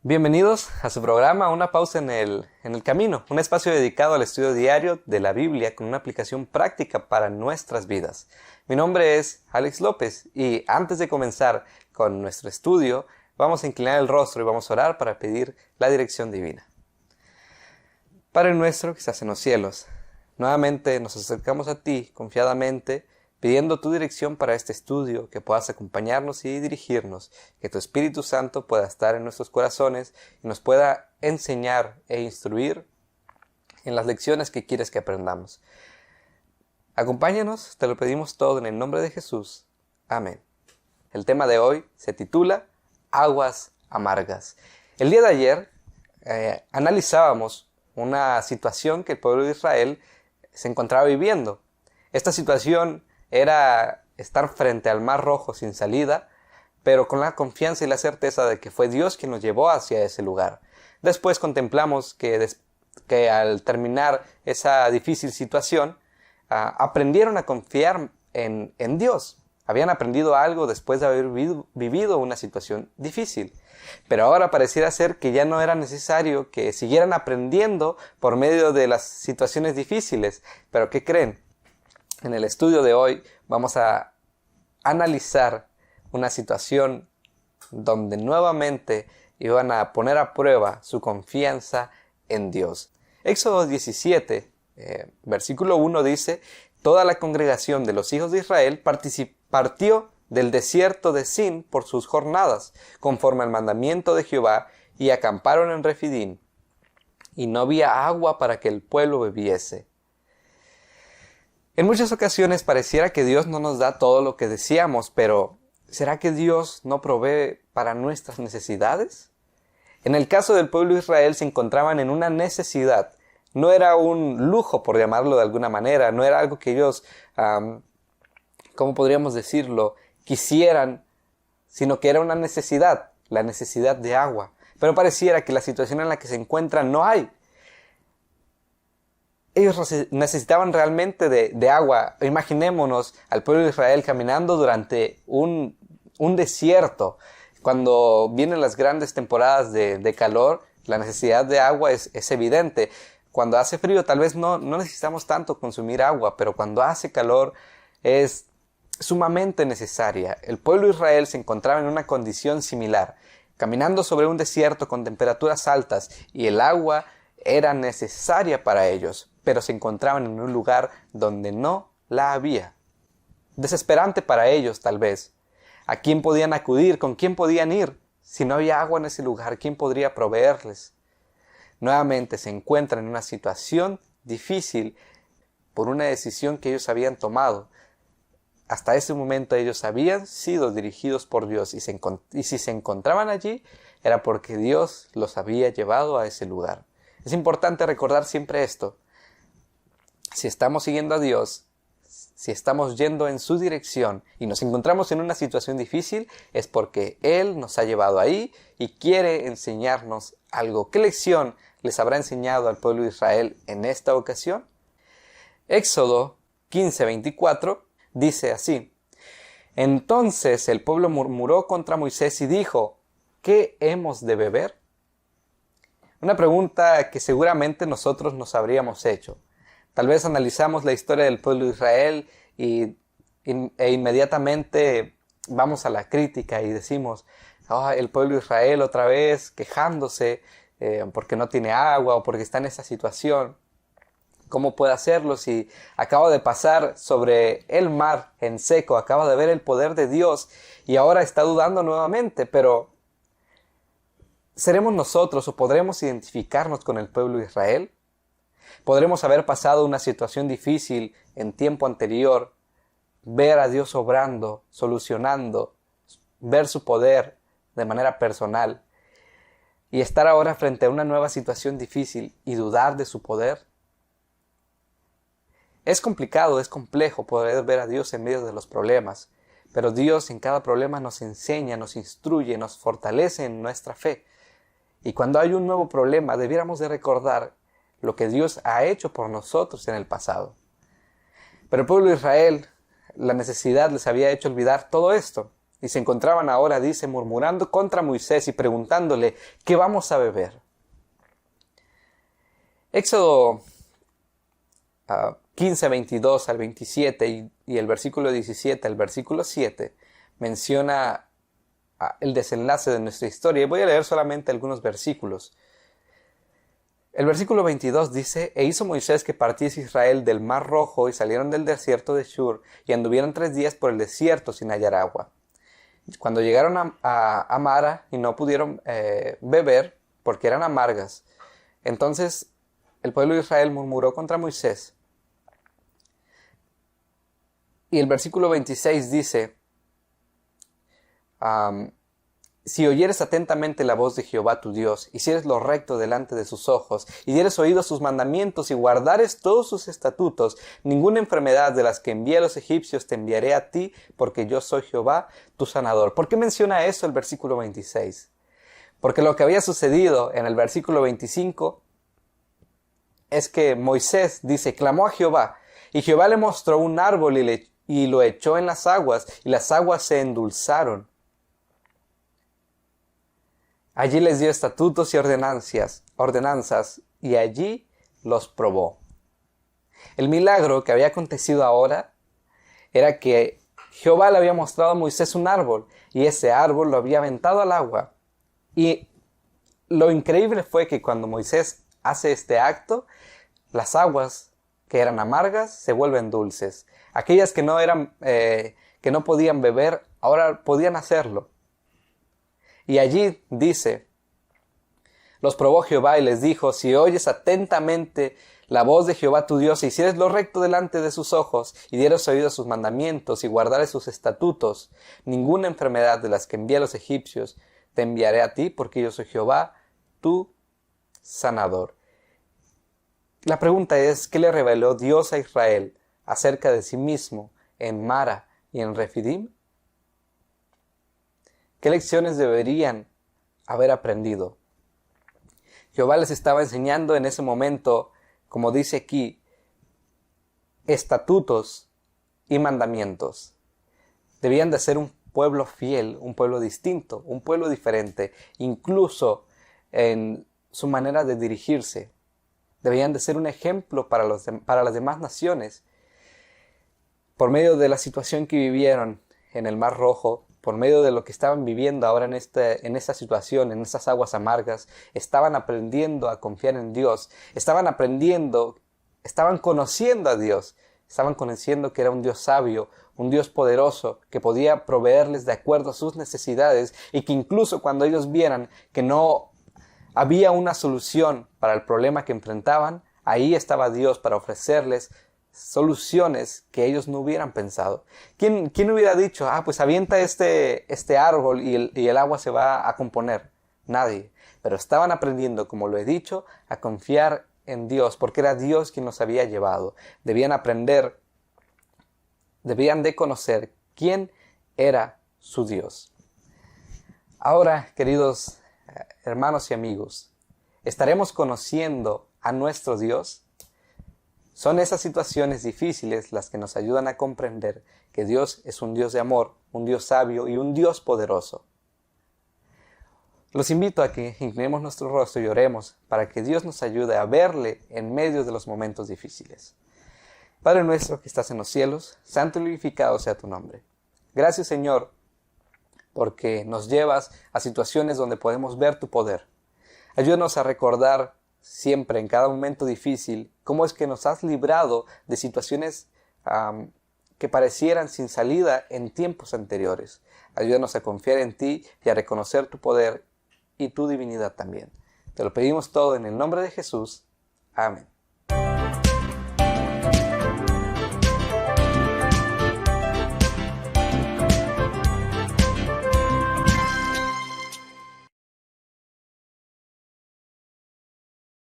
Bienvenidos a su programa Una pausa en el camino, un espacio dedicado al estudio diario de la Biblia con una aplicación práctica para nuestras vidas. Mi nombre es Alex López y antes de comenzar con nuestro estudio, vamos a inclinar el rostro y vamos a orar para pedir la dirección divina. Padre nuestro que estás en los cielos, nuevamente nos acercamos a ti confiadamente, pidiendo tu dirección para este estudio, que puedas acompañarnos y dirigirnos, que tu Espíritu Santo pueda estar en nuestros corazones y nos pueda enseñar e instruir en las lecciones que quieres que aprendamos. Acompáñanos, te lo pedimos todo en el nombre de Jesús. Amén. El tema de hoy se titula Aguas Amargas. El día de ayer analizábamos una situación que el pueblo de Israel se encontraba viviendo. Esta situación era estar frente al Mar Rojo sin salida, pero con la confianza y la certeza de que fue Dios quien nos llevó hacia ese lugar. Después contemplamos que al terminar esa difícil situación, aprendieron a confiar en Dios. Habían aprendido algo después de haber vivido una situación difícil. Pero ahora pareciera ser que ya no era necesario que siguieran aprendiendo por medio de las situaciones difíciles. ¿Pero qué creen? En el estudio de hoy vamos a analizar una situación donde nuevamente iban a poner a prueba su confianza en Dios. Éxodo 17, versículo 1 dice: Toda la congregación de los hijos de Israel partió del desierto de Sin por sus jornadas, conforme al mandamiento de Jehová, y acamparon en Refidín, y no había agua para que el pueblo bebiese. En muchas ocasiones pareciera que Dios no nos da todo lo que deseamos, pero ¿será que Dios no provee para nuestras necesidades? En el caso del pueblo de Israel se encontraban en una necesidad. No era un lujo, por llamarlo de alguna manera, no era algo que ellos, ¿cómo podríamos decirlo?, quisieran, sino que era una necesidad, la necesidad de agua. Pero pareciera que la situación en la que se encuentran no hay. Ellos necesitaban realmente de agua. Imaginémonos al pueblo de Israel caminando durante un desierto. Cuando vienen las grandes temporadas de calor, la necesidad de agua es evidente. Cuando hace frío tal vez no necesitamos tanto consumir agua, pero cuando hace calor es sumamente necesaria. El pueblo de Israel se encontraba en una condición similar, caminando sobre un desierto con temperaturas altas, y el agua era necesaria para ellos, pero se encontraban en un lugar donde no la había. Desesperante para ellos, tal vez. ¿A quién podían acudir? ¿Con quién podían ir? Si no había agua en ese lugar, ¿quién podría proveerles? Nuevamente se encuentran en una situación difícil por una decisión que ellos habían tomado. Hasta ese momento ellos habían sido dirigidos por Dios, y si se encontraban allí, era porque Dios los había llevado a ese lugar. Es importante recordar siempre esto. Si estamos siguiendo a Dios, si estamos yendo en su dirección y nos encontramos en una situación difícil, es porque Él nos ha llevado ahí y quiere enseñarnos algo. ¿Qué lección les habrá enseñado al pueblo de Israel en esta ocasión? Éxodo 15:24 dice así: Entonces el pueblo murmuró contra Moisés y dijo: ¿Qué hemos de beber? Una pregunta que seguramente nosotros nos habríamos hecho. Tal vez analizamos la historia del pueblo de Israel e inmediatamente vamos a la crítica y decimos: el pueblo de Israel otra vez quejándose porque no tiene agua o porque está en esa situación. ¿Cómo puede hacerlo si acaba de pasar sobre el mar en seco, acaba de ver el poder de Dios y ahora está dudando nuevamente? Pero ¿seremos nosotros o podremos identificarnos con el pueblo de Israel? ¿Podremos haber pasado una situación difícil en tiempo anterior, ver a Dios obrando, solucionando, ver su poder de manera personal? y estar ahora frente a una nueva situación difícil y dudar de su poder? Es complicado, es complejo poder ver a Dios en medio de los problemas, pero Dios en cada problema nos enseña, nos instruye, nos fortalece en nuestra fe. Y cuando hay un nuevo problema, debiéramos de recordar lo que Dios ha hecho por nosotros en el pasado. Pero el pueblo de Israel, la necesidad les había hecho olvidar todo esto. Y se encontraban ahora, dice, murmurando contra Moisés y preguntándole, ¿qué vamos a beber? Éxodo 15, 22 al 27 y el versículo 17 al versículo 7 menciona el desenlace de nuestra historia. Y voy a leer solamente algunos versículos. El versículo 22 dice, e hizo Moisés que partiese Israel del mar Rojo y salieron del desierto de Shur y anduvieron 3 días por el desierto sin hallar agua. Cuando llegaron a Mara y no pudieron beber porque eran amargas, entonces el pueblo de Israel murmuró contra Moisés. Y el versículo 26 dice, si oyeres atentamente la voz de Jehová tu Dios, hicieres lo recto delante de sus ojos, y dieres oído a sus mandamientos, y guardares todos sus estatutos, ninguna enfermedad de las que envié a los egipcios te enviaré a ti, porque yo soy Jehová, tu sanador. ¿Por qué menciona eso el versículo 26? Porque lo que había sucedido en el versículo 25 es que Moisés dice, clamó a Jehová, y Jehová le mostró un árbol y lo echó en las aguas, y las aguas se endulzaron. Allí les dio estatutos y ordenanzas, y allí los probó. El milagro que había acontecido ahora era que Jehová le había mostrado a Moisés un árbol, y ese árbol lo había aventado al agua. Y lo increíble fue que cuando Moisés hace este acto, las aguas que eran amargas se vuelven dulces. Aquellas que no podían beber, ahora podían hacerlo. Y allí dice, los probó Jehová y les dijo, si oyes atentamente la voz de Jehová tu Dios, y hicieres lo recto delante de sus ojos, y dieres oído a sus mandamientos, y guardares sus estatutos, ninguna enfermedad de las que envié a los egipcios te enviaré a ti, porque yo soy Jehová, tu sanador. La pregunta es, ¿qué le reveló Dios a Israel acerca de sí mismo en Mara y en Refidim? ¿Qué lecciones deberían haber aprendido? Jehová les estaba enseñando en ese momento, como dice aquí, estatutos y mandamientos. Debían de ser un pueblo fiel, un pueblo distinto, un pueblo diferente, incluso en su manera de dirigirse. Debían de ser un ejemplo para las demás naciones. Por medio de la situación que vivieron en el Mar Rojo, por medio de lo que estaban viviendo ahora en esta situación, en estas aguas amargas, estaban aprendiendo a confiar en Dios, estaban conociendo a Dios, estaban conociendo que era un Dios sabio, un Dios poderoso, que podía proveerles de acuerdo a sus necesidades y que incluso cuando ellos vieran que no había una solución para el problema que enfrentaban, ahí estaba Dios para ofrecerles soluciones que ellos no hubieran pensado. ¿Quién hubiera dicho, pues avienta este árbol y el agua se va a componer? Nadie. Pero estaban aprendiendo, como lo he dicho, a confiar en Dios, porque era Dios quien los había llevado. Debían de conocer quién era su Dios. Ahora, queridos hermanos y amigos, ¿estaremos conociendo a nuestro Dios? Son esas situaciones difíciles las que nos ayudan a comprender que Dios es un Dios de amor, un Dios sabio y un Dios poderoso. Los invito a que inclinemos nuestro rostro y oremos para que Dios nos ayude a verle en medio de los momentos difíciles. Padre nuestro que estás en los cielos, santo y glorificado sea tu nombre. Gracias, Señor, porque nos llevas a situaciones donde podemos ver tu poder. Ayúdanos a recordar siempre, en cada momento difícil, cómo es que nos has librado de situaciones que parecieran sin salida en tiempos anteriores. Ayúdanos a confiar en ti y a reconocer tu poder y tu divinidad también. Te lo pedimos todo en el nombre de Jesús. Amén.